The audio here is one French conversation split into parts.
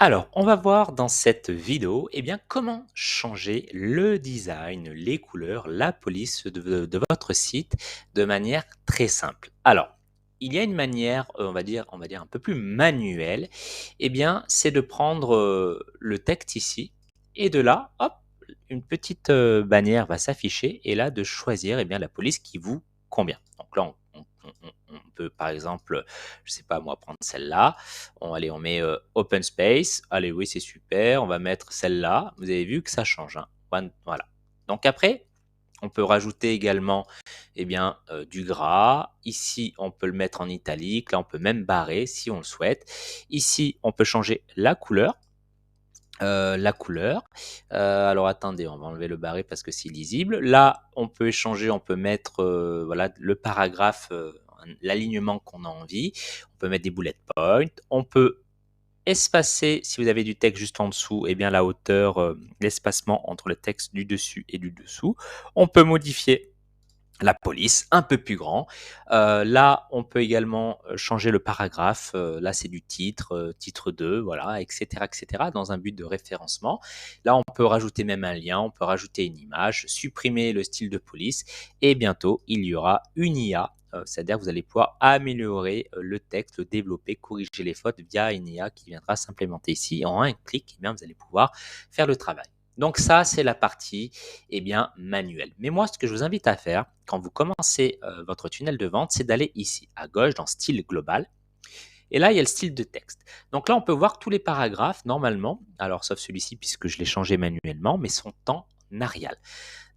Alors, on va voir dans cette vidéo, comment changer le design, les couleurs, la police de votre site de manière très simple. Alors, il y a une manière, on va dire un peu plus manuelle. C'est de prendre le texte ici et de là, hop, une petite bannière va s'afficher et là de choisir la police qui vous convient. Donc là, on peut par exemple, je sais pas moi, prendre celle-là. On met open space. Allez, oui, c'est super. On va mettre celle-là. Vous avez vu que ça change, hein. Voilà. Donc après, on peut rajouter également du gras. Ici, on peut le mettre en italique. Là, on peut même barrer si on le souhaite. Ici, on peut changer la couleur. Alors attendez, on va enlever le barré parce que c'est lisible. Là, on peut échanger, on peut mettre voilà, le paragraphe, l'alignement qu'on a envie. On peut mettre des bullet points. On peut espacer, si vous avez du texte juste en dessous, la hauteur, l'espacement entre le texte du dessus et du dessous. On peut modifier la police, un peu plus grand. Là, on peut également changer le paragraphe. Là, c'est du titre, titre 2, voilà, etc., dans un but de référencement. Là, on peut rajouter même un lien, on peut rajouter une image, supprimer le style de police. Et bientôt, il y aura une IA. C'est-à-dire que vous allez pouvoir améliorer le texte, le développer, corriger les fautes via une IA qui viendra s'implémenter ici. En un clic, vous allez pouvoir faire le travail. Donc ça, c'est la partie manuelle. Mais moi, ce que je vous invite à faire quand vous commencez votre tunnel de vente, c'est d'aller ici, à gauche, dans style global. Et là, il y a le style de texte. Donc là, on peut voir tous les paragraphes, normalement, alors sauf celui-ci, puisque je l'ai changé manuellement, mais sont en Arial.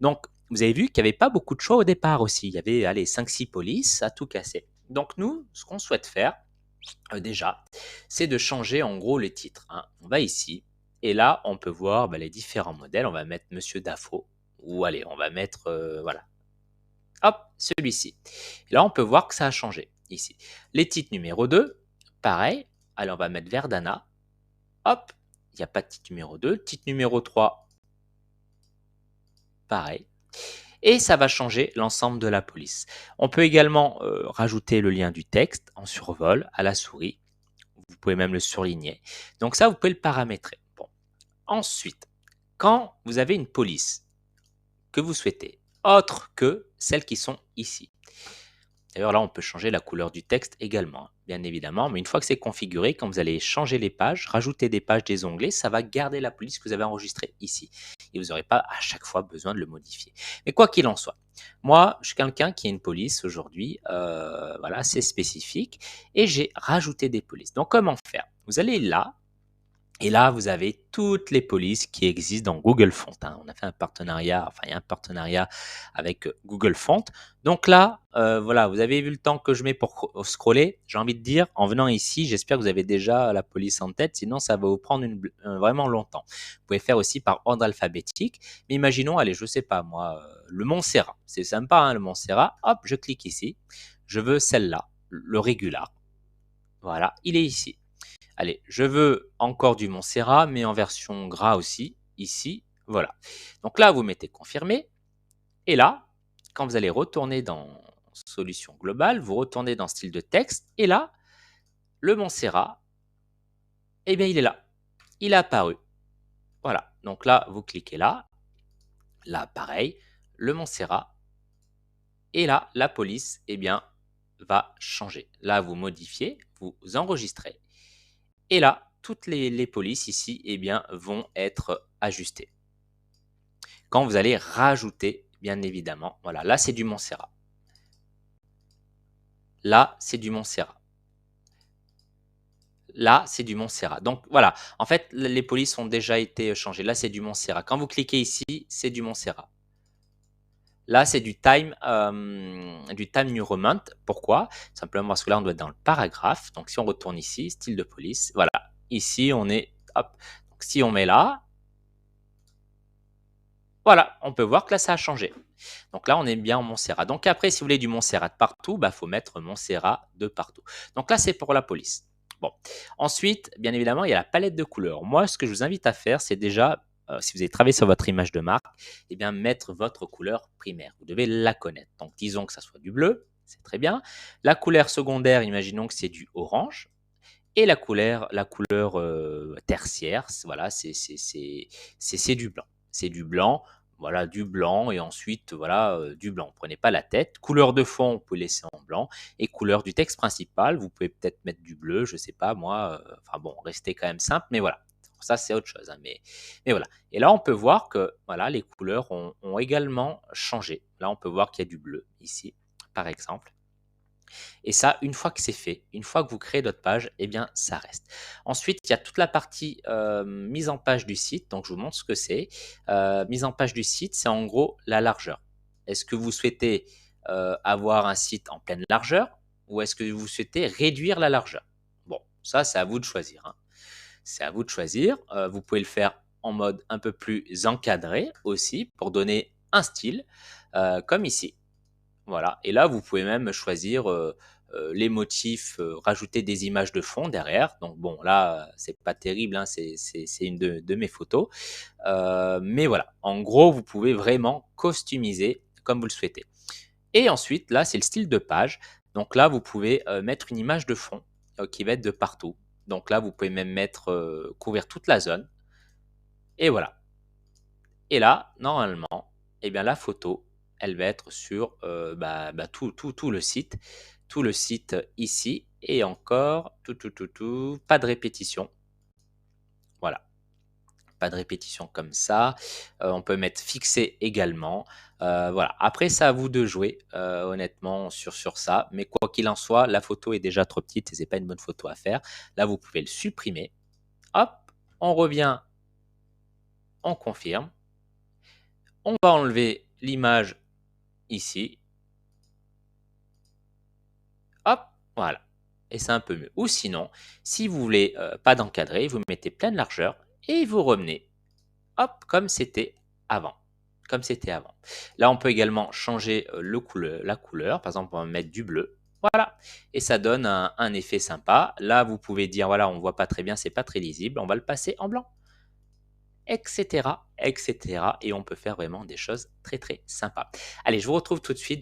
Donc, vous avez vu qu'il n'y avait pas beaucoup de choix au départ aussi. Il y avait, allez, 5-6 polices à tout casser. Donc nous, ce qu'on souhaite faire, déjà, c'est de changer en gros les titres, hein. On va ici, et là, on peut voir les différents modèles. On va mettre Monsieur Dafo, ou allez, on va mettre, voilà, hop, celui-ci. Et là, on peut voir que ça a changé ici. Les titres numéro 2, pareil. Allez, on va mettre Verdana. Hop, il n'y a pas de titre numéro 2. Titre numéro 3, pareil. Et ça va changer l'ensemble de la police. On peut également rajouter le lien du texte en survol à la souris. Vous pouvez même le surligner. Donc ça, vous pouvez le paramétrer. Bon. Ensuite, quand vous avez une police que vous souhaitez, autre que celles qui sont ici. D'ailleurs, là, on peut changer la couleur du texte également, bien évidemment. Mais une fois que c'est configuré, quand vous allez changer les pages, rajouter des pages, des onglets, ça va garder la police que vous avez enregistrée ici. Et vous n'aurez pas à chaque fois besoin de le modifier. Mais quoi qu'il en soit, moi, je suis quelqu'un qui a une police aujourd'hui, voilà, c'est spécifique, et j'ai rajouté des polices. Donc, comment faire? Vous allez là, et là, vous avez toutes les polices qui existent dans Google Fonts, hein. On a fait un partenariat, enfin, il y a un partenariat avec Google Fonts. Donc là, voilà, vous avez vu le temps que je mets pour scroller. J'ai envie de dire, en venant ici, j'espère que vous avez déjà la police en tête, sinon ça va vous prendre vraiment longtemps. Vous pouvez faire aussi par ordre alphabétique. Mais imaginons, allez, je sais pas moi, le Montserrat. C'est sympa, hein, le Montserrat. Hop, je clique ici. Je veux celle-là, le Régular. Voilà, il est ici. Allez, je veux encore du Montserrat, mais en version gras aussi, ici, voilà. Donc là, vous mettez confirmer, et là, quand vous allez retourner dans solution globale, vous retournez dans style de texte, et là, le Montserrat, il est là, il est apparu. Voilà, donc là, vous cliquez là, pareil, le Montserrat, et là, la police, va changer. Là, vous modifiez, vous enregistrez, et là, toutes les polices ici, vont être ajustées. Quand vous allez rajouter, bien évidemment, voilà, là c'est du Montserrat. Là, c'est du Montserrat. Là, c'est du Montserrat. Donc voilà, en fait, les polices ont déjà été changées. Là, c'est du Montserrat. Quand vous cliquez ici, c'est du Montserrat. Là, c'est du time new moment. Pourquoi? Simplement parce que là, on doit être dans le paragraphe. Donc, si on retourne ici, style de police, voilà. Ici, on est, hop. Donc, si on met là, voilà, on peut voir que là, ça a changé. Donc là, on est bien en Montserrat. Donc après, si vous voulez du Montserrat de partout, il faut mettre Montserrat de partout. Donc là, c'est pour la police. Bon. Ensuite, bien évidemment, il y a la palette de couleurs. Moi, ce que je vous invite à faire, c'est déjà, si vous avez travaillé sur votre image de marque, mettre votre couleur primaire. Vous devez la connaître. Donc, disons que ça soit du bleu, c'est très bien. La couleur secondaire, imaginons que c'est du orange. Et la couleur tertiaire, voilà, c'est du blanc. C'est du blanc, voilà, du blanc et ensuite, voilà, du blanc. Prenez pas la tête. Couleur de fond, vous pouvez laisser en blanc. Et couleur du texte principal, vous pouvez peut-être mettre du bleu, je sais pas moi. Enfin bon, restez quand même simple, mais voilà. Ça, c'est autre chose, hein, mais voilà. Et là, on peut voir que voilà, les couleurs ont également changé. Là, on peut voir qu'il y a du bleu ici, par exemple. Et ça, une fois que c'est fait, une fois que vous créez votre page, eh bien, ça reste. Ensuite, il y a toute la partie mise en page du site. Donc, je vous montre ce que c'est. Mise en page du site, c'est en gros la largeur. Est-ce que vous souhaitez avoir un site en pleine largeur ou est-ce que vous souhaitez réduire la largeur? Bon, ça, c'est à vous de choisir, hein. C'est à vous de choisir. Vous pouvez le faire en mode un peu plus encadré aussi pour donner un style, comme ici. Voilà, et là, vous pouvez même choisir, les motifs, rajouter des images de fond derrière. Donc bon, là, c'est pas terrible, hein, c'est une de mes photos. Mais voilà, en gros, vous pouvez vraiment customiser comme vous le souhaitez. Et ensuite, là, c'est le style de page. Donc là, vous pouvez, mettre une image de fond, qui va être de partout. Donc là, vous pouvez même mettre, couvrir toute la zone et voilà. Et là, normalement, eh bien, la photo, elle va être sur tout le site. Tout le site ici. Et encore, pas de répétition. Voilà, pas de répétition comme ça. On peut mettre fixé également. Voilà, après, c'est à vous de jouer, honnêtement, sur ça. Mais quoi qu'il en soit, la photo est déjà trop petite et c'est pas une bonne photo à faire. Là, vous pouvez le supprimer. Hop, on revient, on confirme. On va enlever l'image ici. Hop, voilà. Et c'est un peu mieux. Ou sinon, si vous voulez pas d'encadré, vous mettez pleine largeur et vous revenez. Hop, comme c'était avant. Comme c'était avant. Là, on peut également changer la couleur. Par exemple, on va mettre du bleu. Voilà. Et ça donne un effet sympa. Là, vous pouvez dire, voilà, on ne voit pas très bien, c'est pas très lisible. On va le passer en blanc. Etc. Etc. Et on peut faire vraiment des choses très, très sympas. Allez, je vous retrouve tout de suite.